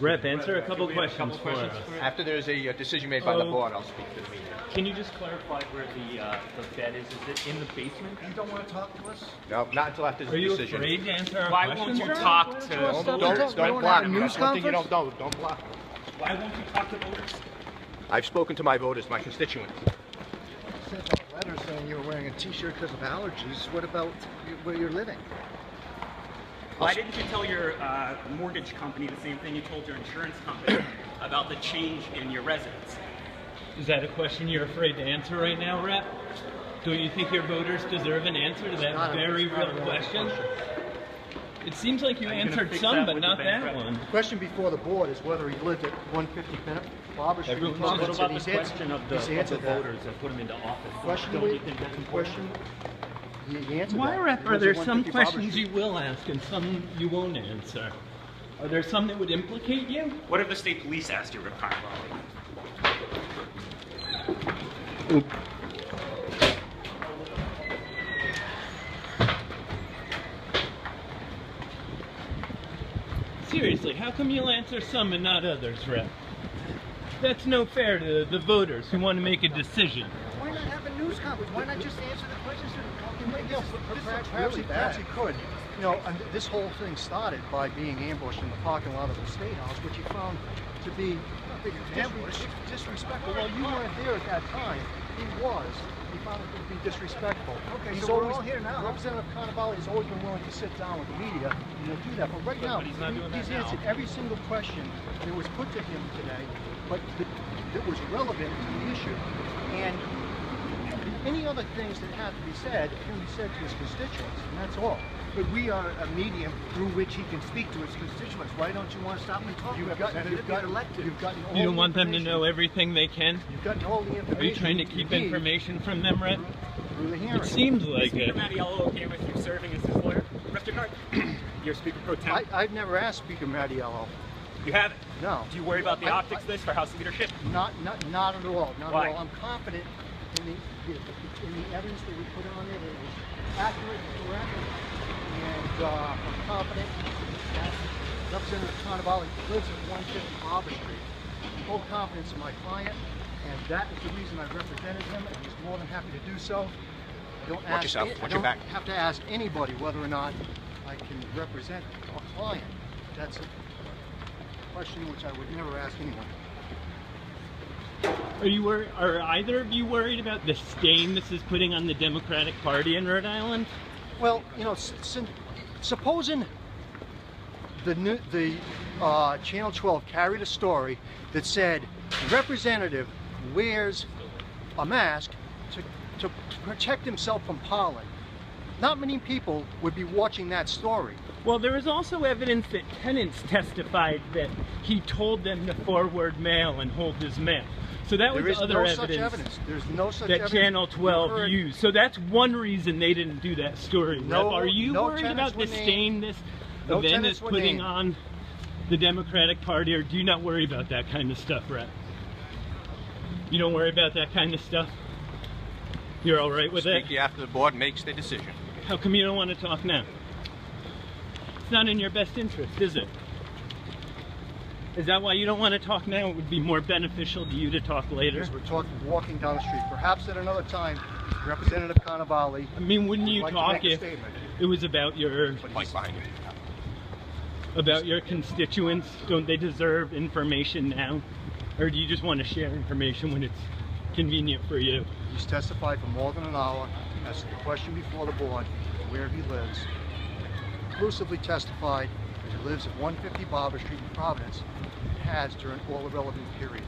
Rep, answer a couple questions for us. After there's a decision made by the board, I'll speak to the meeting. Can you just clarify where the bed is? Is it in the basement? You don't want to talk to us? No, not until after the decision. Are you afraid to answer our Why questions? won't you talk to voters? Don't block me. That's one thing you don't know. Don't block me. Why won't you talk to voters? I've spoken to my voters, my constituents. You sent out a letter saying you were wearing a t-shirt because of allergies. What about where you're living? Why didn't you tell your mortgage company the same thing you told your insurance company about the change in your residence? Is that a question you're afraid to answer right now, Rep? Don't you think your voters deserve an answer to that very real question? It seems like you answered some, but not that one. The question before the board is whether he lived at 150 Barber Street. What about the question of the voters that put him into office? Don't you think that's important? Why, Rep, are there some questions you will ask and some you won't answer? Are there some that would implicate you? What if the state police asked you, Rep Carnevale? Seriously, how come you'll answer some and not others, Rep? That's no fair to the voters who want to make a decision. Why not have a news conference? Why not just answer the questions? Perhaps he could. You know, and this whole thing started by being ambushed in the parking lot of the State House, which he found to be disrespectful. Well, you weren't there at that time. He was. He found it to be disrespectful. Okay, so we're all here now. Representative Carnevale has always been willing to sit down with the media and do that. But right now, he's answered every single question that was put to him today, but that was relevant to the issue. And any other things that have to be said can be said to his constituents, and that's all. But we are a medium through which he can speak to his constituents. Why don't you want to stop and talk? You've got elected. You don't want them to know everything they can? You've gotten all the information. Are you trying to keep information from them, Rep? Through the hearing. It seems like Speaker it. Mattiello okay with you serving as his lawyer? Rep Carnevale, you're Speaker Pro Tem. I've never asked Speaker Mattiello. You haven't? No. Do you worry about the optics of this for House leadership? Not at all. Not Why? at all. I'm confident in the evidence that we put on it. It was accurate and correct. And I'm confident that Representative Carnevale lives at 150 Barber Street. Full confidence in my client, and that is the reason I represented him, and he's more than happy to do so. Watch yourself. Watch your back. I don't have to ask anybody whether or not I can represent a client. That's a question which I would never ask anyone. Are either of you worried about the stain this is putting on the Democratic Party in Rhode Island? Well, you know, supposing the Channel 12 carried a story that said the representative wears a mask to protect himself from pollen, not many people would be watching that story. Well, there is also evidence that tenants testified that he told them to forward mail and hold his mail. So that was other evidence. There's no such that evidence. Channel 12 used. So that's one reason they didn't do that story. No, Rep. Are you no worried about the stain this event is putting on the Democratic Party, or do you not worry about that kind of stuff, Rep? You don't worry about that kind of stuff? You're all right with it? Speak after the board makes their decision. How come you don't want to talk now? It's not in your best interest, is it? Is that why you don't want to talk now? It would be more beneficial to you to talk later? Because we're walking down the street. Perhaps at another time, Representative Carnevale. I mean, wouldn't you talk if it was about your constituents? Don't they deserve information now? Or do you just want to share information when it's convenient for you? He's testified for more than an hour as to the question before the board, where he lives. Conclusively testified that he lives at 150 Barber Street in Providence, and has during all the relevant period.